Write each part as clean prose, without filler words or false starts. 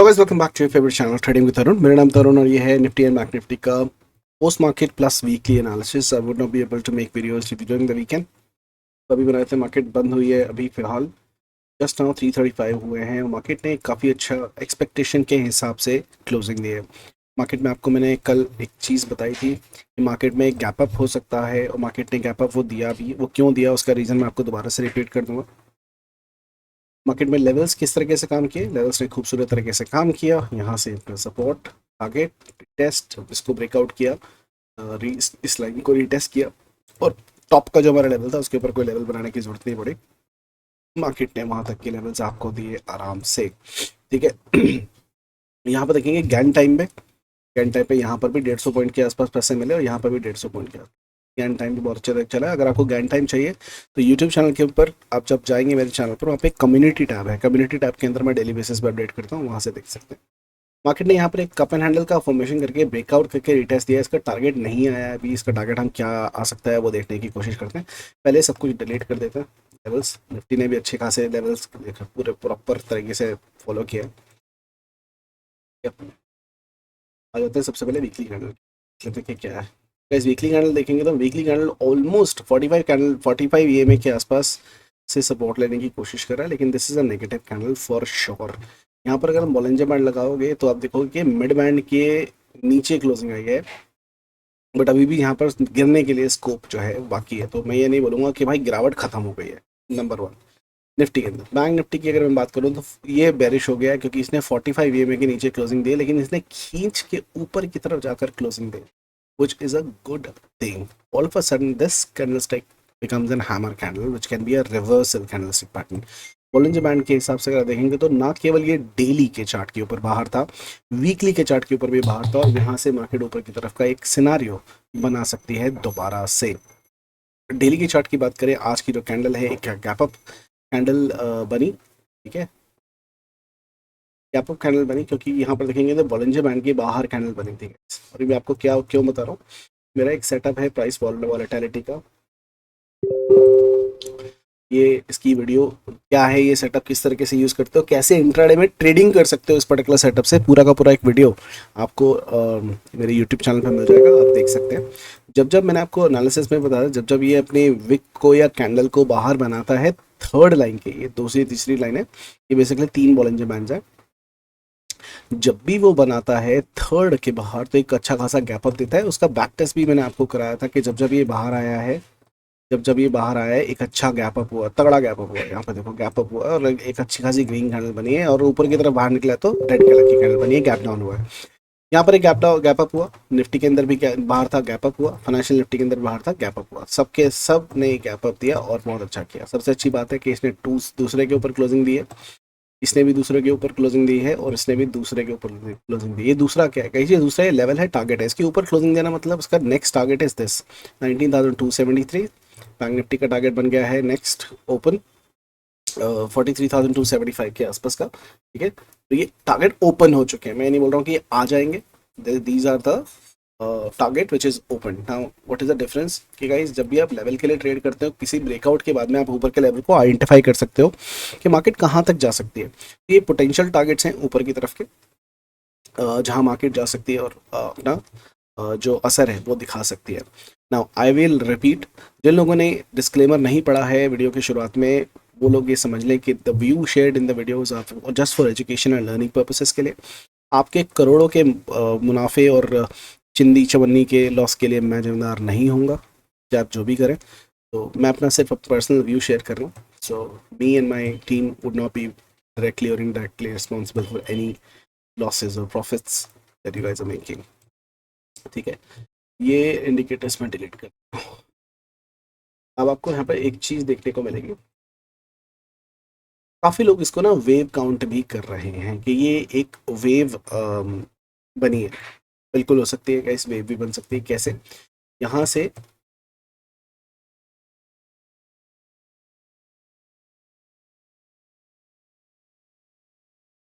Hello guys, welcome back to your favourite channel trading with Tarun. मेरा नाम तरुण और ये है निफ्टी एंड बैंक निफ्टी का post market plus weekly analysis. I would not be able to make videos during the weekend. अभी बनाए थे, market बंद हुई है अभी फिलहाल, जस्ट नाउ 3:35 हुए हैं। मार्केट ने काफ़ी अच्छा एक्सपेक्टेशन के हिसाब से क्लोजिंग दी है। मार्केट में आपको मैंने कल एक चीज़ बताई थी कि मार्केट में एक गैप अप हो सकता है, और मार्केट ने गैप अप वो दिया भी। वो क्यों दिया उसका रीज़न मैं आपको दोबारा से रिपीट कर दूंगा। मार्केट में लेवल्स किस तरीके से काम किए, लेवल्स ने खूबसूरत तरीके से काम किया। यहाँ से सपोर्ट, टारगेट, टेस्ट, इसको ब्रेकआउट किया, इस लाइन को रीटेस्ट किया, और टॉप का जो हमारा लेवल था उसके ऊपर कोई लेवल बनाने की जरूरत नहीं पड़ी। मार्केट ने वहां तक के लेवल्स आपको दिए आराम से। ठीक है। यहाँ पर देखेंगे गैन टाइम पे, गैन टाइम पे यहाँ पर भी 150 पॉइंट के आसपास पैसे मिले, और यहाँ पर भी 150 पॉइंट के आसपास। गैन टाइम भी बहुत अच्छा तक चला है। अगर आपको गैन टाइम चाहिए तो यूट्यूब चैनल के ऊपर आप जब जाएंगे मेरे चैनल पर, वहाँ पे कम्युनिटी टैब है। कम्युनिटी टैब के अंदर मैं डेली बेसिस पर अपडेट करता हूँ, वहाँ से देख सकते हैं। मार्केट ने यहाँ पर एक कप एंड हैंडल का फॉर्मेशन करके ब्रेकआउट करके रिटेस्ट दिया। इसका टारगेट नहीं आया है अभी। इसका टारगेट हम क्या आ सकता है वो देखने की कोशिश करते हैं। पहले सब कुछ डिलीट कर देते हैं। लेवल्स निफ्टी ने भी अच्छे खासे लेवल्स पूरे प्रॉपर तरीके से फॉलो किया। आ जाते हैं सबसे पहले वीकली कैंडल। देखिए क्या है गाइस, वीकली कैंडल देखेंगे तो weekly candle almost 45 candle 45 EMA के आसपास से सपोर्ट लेने की कोशिश कर रहा है, लेकिन this is a negative candle for sure. यहाँ पर अगर हम बॉलिंजर बैंड लगाओगे तो आप देखोगे कि मिड बैंड के नीचे क्लोजिंग आई है, बट अभी भी यहाँ पर गिरने के लिए स्कोप जो है बाकी है। तो मैं ये नहीं बोलूँगा कि भाई गिरावट खत्म हो गई है। नंबर वन, निफ्टी के अंदर बैंक निफ्टी की अगर मैं बात करूँ तो ये बेरिश हो गया है, क्योंकि इसने 45 ईएमए के नीचे क्लोजिंग दी है, लेकिन इसने खींच के ऊपर की तरफ जाकर closing the, which is a good thing. All of a sudden, this candlestick becomes an hammer candle, which can be a reversal candlestick pattern. Bollinger band के हिसाब से अगर देखेंगे तो ना केवल ये डेली के चार्ट के ऊपर बाहर था, वीकली के चार्ट के ऊपर भी बाहर था, और यहाँ से मार्केट ऊपर की तरफ का एक सिनारियो बना सकती है दोबारा से। डेली के चार्ट की बात करें, आज की जो कैंडल है एक गैप अप कैंडल बनी। ठीक है, गैप अप कैंडल बनी क्योंकि यहाँ पर देखेंगे तो बॉलिंजर बैंड के बाहर कैंडल बनी थी। और मैं आपको क्या क्यों बता रहा हूँ, मेरा एक सेटअप है प्राइस वॉलेटिलिटी का। ये इसकी वीडियो क्या है, ये सेटअप किस तरीके से यूज़ करते हो, कैसे इंट्राडे में ट्रेडिंग कर सकते हो इस पर्टिकुलर सेटअप से, पूरा का पूरा एक वीडियो आपको मेरे यूट्यूब चैनल पे मिल जाएगा, आप देख सकते हैं। जब जब मैंने आपको एनालिसिस में बताया, जब जब ये अपने विक को या कैंडल को बाहर बनाता है थर्ड लाइन के, ये दूसरी तीसरी लाइन है, ये बेसिकली 3 बॉलिंजर बैंड्स है। जब भी वो बनाता है थर्ड के बाहर तो एक अच्छा खासा गैप अप देता है। उसका बैक टेस्ट भी मैंने आपको कराया था कि जब जब ये बाहर आया है, जब जब ये बाहर आया है एक अच्छा गैप अप हुआ, तगड़ा गैप अप हुआ। यहाँ पे देखो गैप अप हुआ और एक अच्छी खासी ग्रीन कैंडल बनी है, और ऊपर की तरफ बाहर निकला तो रेड कलर की कैंडल बनी है, गैप डाउन हुआ है। यहाँ पर एक गैप अप हुआ, निफ्टी के अंदर भी बाहर था गैप अप हुआ, फाइनेंशियल निफ्टी के अंदर बाहर था गैप अप हुआ, सबके सब ने गैप अप दिया और बहुत अच्छा किया। सबसे अच्छी बात है कि इसने दूसरे के ऊपर क्लोजिंग दी है, इसने भी दूसरे के ऊपर क्लोजिंग दी है, और इसने भी दूसरे के ऊपर क्लोजिंग दी। ये दूसरा क्या है, कहीं दूसरा लेवल है, टारगेट है, इसके ऊपर क्लोजिंग देना मतलब इसका next target is this 19,273। Bank Nifty का टारगेट बन गया है नेक्स्ट ओपन 43,275 के आसपास का। ठीक है, तो ये टारगेट ओपन हो चुके हैं, मैं नहीं बोल रहा हूँ कि ये आ जाएंगे। These are the target which is open now. What is the difference कि गाइस, जब भी आप लेवल के लिए ट्रेड करते हो, किसी ब्रेकआउट के बाद में आप ऊपर के लेवल को आइडेंटिफाई कर सकते हो कि मार्केट कहाँ तक जा सकती है। ये पोटेंशियल टारगेट्स हैं ऊपर की तरफ के, जहाँ मार्केट जा सकती है, और अपना जो असर है वो दिखा सकती है। नाउ आई विल रिपीट, जिन लोगों ने डिस्क्लेमर नहीं पढ़ा है वीडियो की शुरुआत में, वो लोग ये समझ लें कि the view shared in the videos are just for education and learning purposes के लिए। आपके करोड़ों के मुनाफे और चिंदी चवन्नी के लॉस के लिए मैं जिम्मेदार नहीं होऊंगा, कि आप जो भी करें। तो मैं अपना सिर्फ पर्सनल व्यू शेयर कर रहा हूँ। So me and my team would not be directly और indirectly responsible for any losses और profits that you guys are making. ठीक है, ये इंडिकेटर्स में डिलीट कर। अब आपको यहाँ पर एक चीज़ देखने को मिलेगी, काफ़ी लोग इसको ना वेव काउंट भी कर रहे हैं कि ये एक वेव बनी है। बिल्कुल हो सकती है, कैसे वेव भी बन सकती है, कैसे, यहाँ से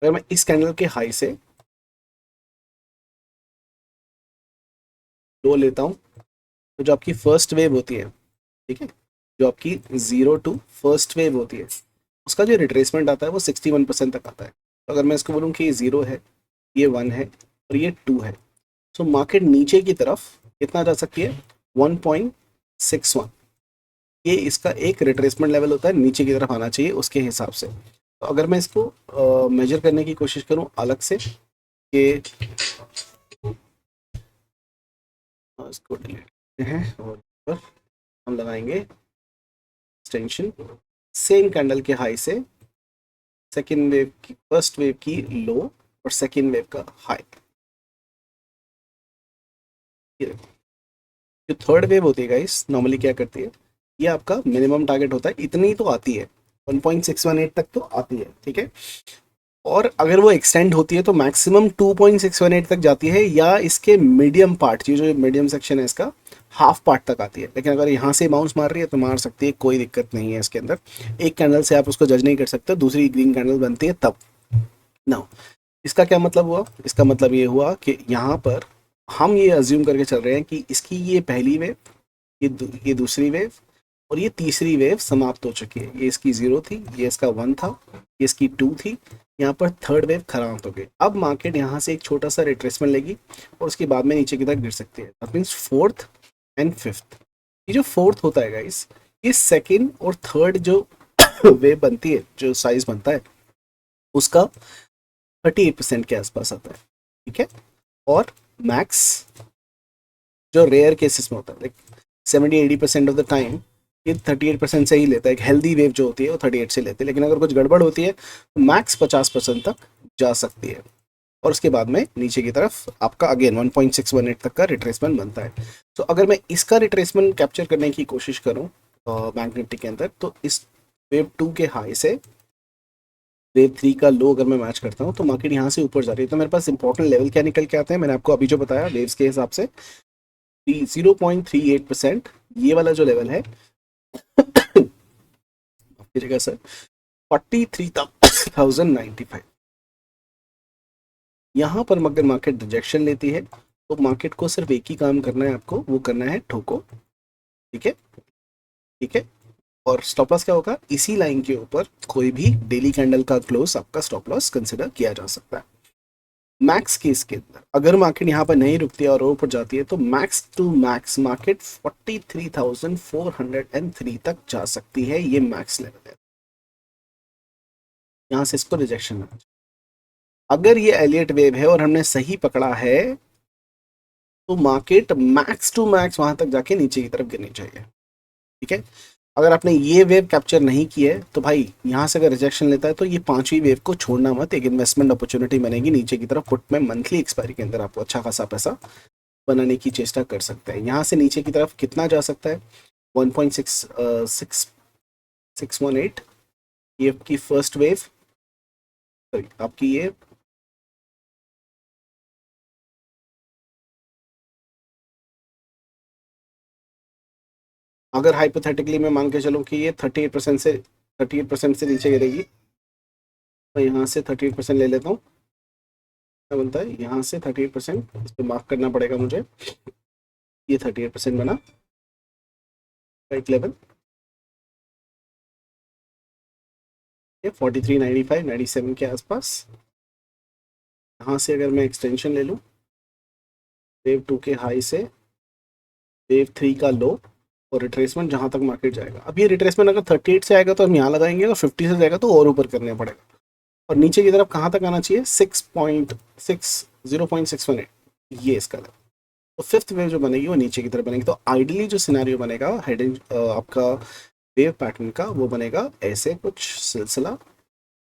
अगर मैं इस कैंडल के हाई से लो लेता हूँ, तो जो आपकी फर्स्ट वेव होती है, ठीक है, जो आपकी 0 to फर्स्ट वेव होती है, उसका जो रिट्रेसमेंट आता है वो 61% तक आता है। तो अगर मैं इसको बोलूँ कि ये 0 है, ये 1 है और ये 2 है, तो मार्केट नीचे की तरफ कितना जा सकती है, 1.61। ये इसका एक रिट्रेसमेंट लेवल होता है, नीचे की तरफ आना चाहिए उसके हिसाब से। तो अगर मैं इसको मेजर करने की कोशिश करूं अलग से कि इसको डिलीट करते हैं और पर हम लगाएंगे एक्सटेंशन सेम कैंडल के हाई से सेकेंड वेव की, फर्स्ट वेव की लो और सेकेंड वेव का हाई। जो थर्ड वेव होती है गाइस, नॉर्मली क्या करती है, ये आपका मिनिमम टारगेट होता है, इतनी तो आती है, 1.618 तक तो आती है, ठीक है। और अगर वो एक्सटेंड होती है तो मैक्सिमम 2.618 तक जाती है, या इसके मीडियम पार्ट, ये जो मीडियम सेक्शन है इसका हाफ पार्ट तक आती है। लेकिन अगर यहाँ से बाउंस मार रही है तो मार सकती है, कोई दिक्कत नहीं है इसके अंदर। एक कैंडल से आप उसको जज नहीं कर सकते, दूसरी ग्रीन कैंडल बनती है तब ना। इसका क्या मतलब हुआ, इसका मतलब ये हुआ कि यहाँ पर हम ये अज्यूम करके चल रहे हैं कि इसकी ये पहली वेव, ये दूसरी वेव और ये तीसरी वेव समाप्त हो चुकी है। ये इसकी 0 थी, ये इसका 1 था, ये इसकी 2 थी, यहाँ पर थर्ड वेव खराब हो गई। अब मार्केट यहाँ से एक छोटा सा रिट्रेसमेंट लेगी और उसके बाद में नीचे की तरफ गिर सकती है। That means fourth and fifth, ये जो फोर्थ होता है गाइस, ये सेकेंड और थर्ड जो वेव बनती है, जो साइज बनता है उसका 38% के आसपास आता है, ठीक है। और मैक्स जो रेयर केसेस में होता है, लाइक 70-80% ऑफ द टाइम ये 38% से ही लेता है। एक हेल्दी वेव जो होती है वो 38 से लेते हैं, लेकिन अगर कुछ गड़बड़ होती है तो मैक्स 50% तक जा सकती है। और उसके बाद में नीचे की तरफ आपका अगेन 1.618 तक का रिट्रेसमेंट बनता है। तो अगर मैं इसका रिट्रेसमेंट कैप्चर करने की कोशिश करूं बैंक निफ्टी के अंदर, तो इस वेव 2 के हाई से वेव 3 का लो अगर मैं मैच करता हूं तो मार्केट यहाँ से ऊपर जा रही है। तो मेरे पास इंपॉर्टेंट लेवल क्या निकल के आते हैं, मैंने आपको अभी जो बताया वेव्स के हिसाब से 0.38%, ये वाला जो लेवल है सर 43,095। यहाँ पर अगर मार्केट रिजेक्शन लेती है तो मार्केट को सिर्फ एक ही काम करना है, आपको वो करना है ठोको, ठीक है, ठीक है। और स्टॉप लॉस क्या होगा, इसी लाइन के ऊपर कोई भी डेली कैंडल का क्लोज आपका स्टॉप लॉस कंसिडर किया जा सकता है। मैक्स केस के अंदर अगर मार्केट यहाँ पर नहीं रुकती है और ऊपर जाती है तो मैक्स टू मैक्स मार्केट 43,403 तक जा सकती है। ये मैक्स लेवल है, यहाँ से इसको रिजेक्शन है। अगर ये एलियट वेव है और हमने सही पकड़ा है तो मार्केट मैक्स टू मैक्स वहां तक जाके नीचे की तरफ गिरनी चाहिए, ठीक है। अगर आपने ये वेव कैप्चर नहीं की है तो भाई यहाँ से अगर रिजेक्शन लेता है तो ये पांचवी वेव को छोड़ना मत, एक इन्वेस्टमेंट अपॉर्चुनिटी बनेगी नीचे की तरफ। पुट में मंथली एक्सपायरी के अंदर आपको अच्छा खासा पैसा बनाने की चेष्टा कर सकते हैं। यहाँ से नीचे की तरफ कितना जा सकता है, 1.618, ये आपकी फर्स्ट वेव, सॉरी आपकी ये अगर हाइपोथेटिकली मैं मान के चलूँ कि ये 38% से नीचे गिरेगी, तो यहाँ से 38% ले लेता हूँ, क्या बनता है यहाँ से 38%, इस पर मार्क करना पड़ेगा मुझे, ये 38% बना राइट लेवल, ये 43.95-97 के आसपास। यहाँ से अगर मैं एक्सटेंशन ले लूँ वेव 2 के हाई से वेव 3 का लो और रिट्रेसमेंट जहाँ तक मार्केट जाएगा। अब ये रिट्रेसमेंट अगर 38 से आएगा तो हम यहाँ लगाएंगे, अगर 50 से जाएगा तो और ऊपर करना पड़ेगा। और नीचे की तरफ कहाँ तक आना चाहिए, 0.618, ये इसका लेवल। तो फिफ्थ वेव जो बनेगी वो नीचे की तरफ बनेगी। तो आइडियली जो सिनेरियो बनेगा हेडिंग आपका वेव पैटर्न का, वो बनेगा ऐसे कुछ सिलसिला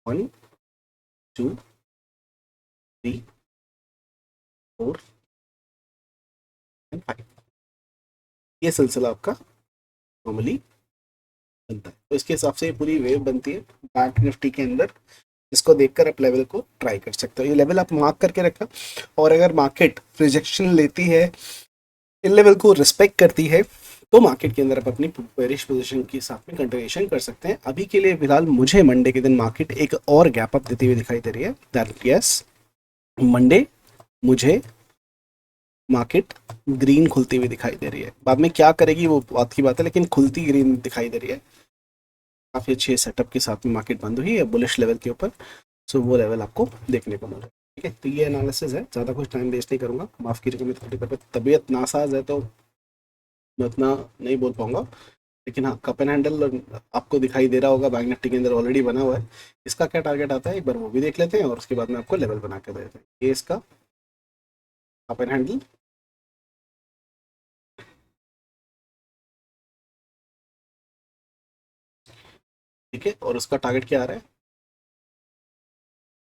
1 2 3 4 एंड 5, ये सिलसिला आपका नॉर्मली बनता है। तो इसके हिसाब से ये पूरी वेव बनती है बैंक निफ्टी के अंदर। इसको देखकर आप लेवल को ट्राई कर सकते हो, ये लेवल आप मार्क करके रखा। और अगर मार्केट रिजेक्शन लेती है, इन लेवल को रिस्पेक्ट करती है, तो मार्केट के अंदर आप अपनी बेरिश पोजीशन के साथ में कंटिन्यूएशन कर सकते हैं। अभी के लिए फिलहाल मुझे मंडे के दिन मार्केट एक और गैप अप देती हुई दिखाई दे रही है। दैट यस, मंडे मुझे मार्केट ग्रीन खुलती हुई दिखाई दे रही है। बाद में क्या करेगी वो बात की बात है, लेकिन खुलती ग्रीन दिखाई दे रही है। काफ़ी अच्छे सेटअप के साथ में मार्केट बंद हुई है बुलिश लेवल के ऊपर। सो वो लेवल आपको देखने को मिल रहा है। ठीक है, तो ये एनालिसिस है, ज़्यादा कुछ टाइम वेस्ट नहीं करूँगा, माफ़ कीजिएगा मैं थोड़ी पर तबीयत नासाज है तो मैं उतना नहीं बोल पाऊँगा। लेकिन हाँ, कप एंड हैंडल आपको दिखाई दे रहा होगा, बैंक निफ्टी के अंदर ऑलरेडी बना हुआ है। इसका क्या टारगेट आता है एक बार वो भी देख लेते हैं और उसके बाद में आपको लेवल बना के देते हैं। ये इसका कप एंड हैंडल, ठीक है, और उसका टारगेट क्या आ रहा है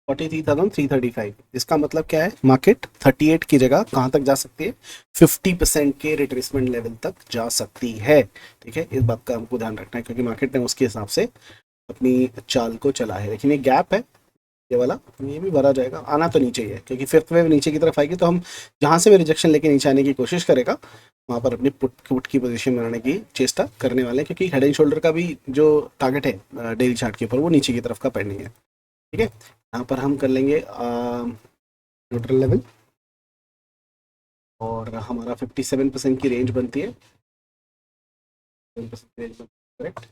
43,335। इसका मतलब क्या है, मार्केट 38 की जगह कहाँ तक जा सकती है, 50% के रिट्रेसमेंट लेवल तक जा सकती है। ठीक है, इस बात का हमको ध्यान रखना है क्योंकि मार्केट ने उसके हिसाब से अपनी चाल को चला है। लेकिन ये गैप है, ये वाला, ये भी भरा जाएगा, आना तो नीचे ही है क्योंकि फिफ्थ वेव नीचे की तरफ आएगी तो हम जहाँ से भी रिजेक्शन लेके नीचे आने की कोशिश करेगा वहाँ पर अपनी पुट की पोजीशन बनाने की चेष्टा करने वाले हैं, क्योंकि हेड एंड शोल्डर का भी जो टारगेट है डेली चार्ट के ऊपर वो नीचे की तरफ का पेंडिंग है। ठीक है, यहाँ पर हम कर लेंगे न्यूट्रल लेवल और हमारा 57% की रेंज बनती है, 57% की रेंज बनती है, करेक्ट।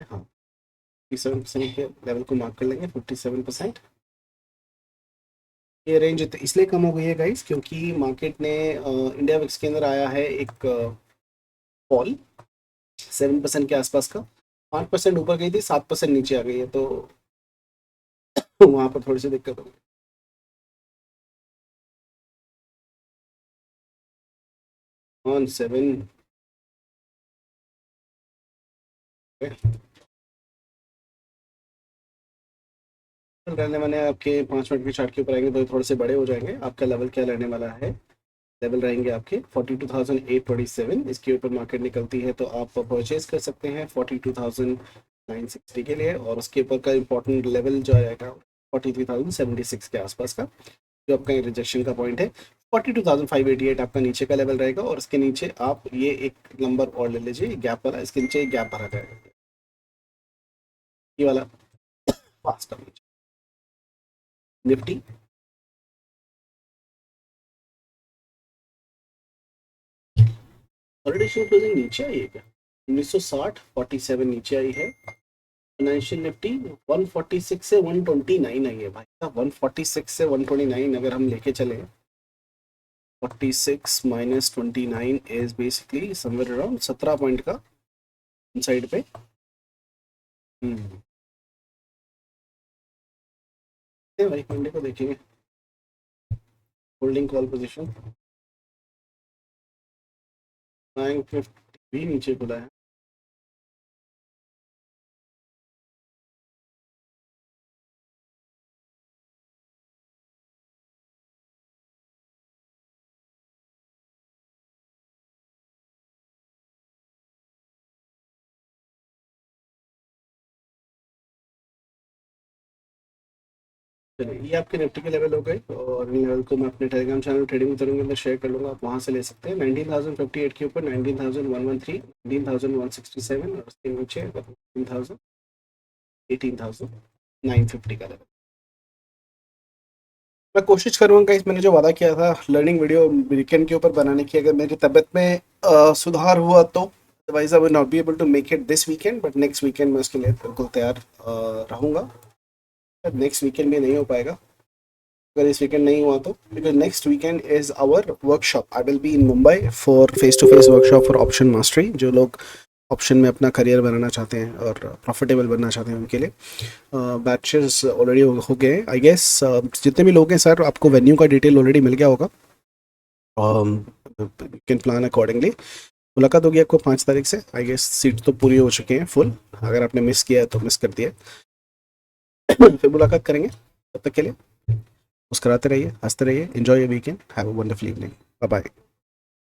हाँ, 57% के लेवल को मार्क कर लेंगे, 57%। ये रेंज इसलिए कम हो गई है गाइस क्योंकि मार्केट ने इंडिया विक्स के अंदर आया है एक फॉल 7% के आसपास का, 5% ऊपर गई थी, 7% नीचे आ गई है, तो वहां पर थोड़ी सी दिक्कत हो गई। 7 रहने वाले हैं आपके 5 मिनट के चार्ट के ऊपर आएंगे तो थोड़े से बड़े हो जाएंगे। आपका लेवल क्या रहने वाला है, लेवल रहेंगे आपके 42,827। इसके ऊपर मार्केट निकलती है तो आप परचेज कर सकते हैं 42,960 के लिए, और उसके ऊपर का इंपॉर्टेंट लेवल जो आएगा 43,076 के आसपास का, जो आपका रिजेक्शन का पॉइंट है। 42,588 आपका नीचे का लेवल रहेगा, और इसके नीचे आप ये एक नंबर और ले लीजिए गैप वाला, इसके नीचे एक गैप भरा जाएगा, ये वाला फास्ट निफ्टी। ऑलरेडी क्लोजिंग नीचे आई है क्या, 1960 47 नीचे आई है। फाइनेंशियल निफ्टी 146 से 129 आई है भाई साहब, 146 से 129 अगर हम लेके चले, 46 minus 29 is basically somewhere around 17 point का साइड पे। हम्म, भाई मंडे को देखेंगे holding call position, bank Nifty भी नीचे खुला है। चलिए, ये आपके निफ्टी के लेवल हो गए, और इन लेवल को मैं अपने टेलीग्राम चैनल ट्रेडिंग उतरूंगा के अंदर शेयर कर लूँगा, आप वहाँ से ले सकते हैं। 19,058 के ऊपर 19,113, 19,167, और उसके नीचे 18,000, 18,950 का लेवल। मैं कोशिश करूँगा इस, मैंने जो वादा किया था लर्निंग वीडियो वीकेंड के ऊपर बनाने की, अगर मेरी तबीयत में सुधार हुआ तो, otherwise I will not be able to make it this weekend, but next weekend मैं उसके लिए बिल्कुल तैयार रहूँगा। नेक्स्ट वीकेंड भी नहीं हो पाएगा, अगर इस वीकेंड नहीं हुआ तो, because next weekend is our workshop, I will be in Mumbai for face to face workshop for option mastery. जो लोग ऑप्शन में अपना करियर बनाना चाहते हैं और प्रॉफिटेबल बनना चाहते हैं उनके लिए बैचेस ऑलरेडी हो गए आई गेस। जितने भी लोग हैं सर, आपको वेन्यू का डिटेल ऑलरेडी मिल गया होगा, कैन प्लान अकॉर्डिंगली। मुलाकात होगी आपको 5 तारीख से आई गेस, सीट तो पूरी हो चुकी हैं फुल, अगर आपने मिस किया है तो मिस कर दिया। फिर मुलाकात करेंगे, तब तक के लिए मुस्कुराते रहिए, हंसते रहिए, enjoy your weekend, have a wonderful evening, bye bye.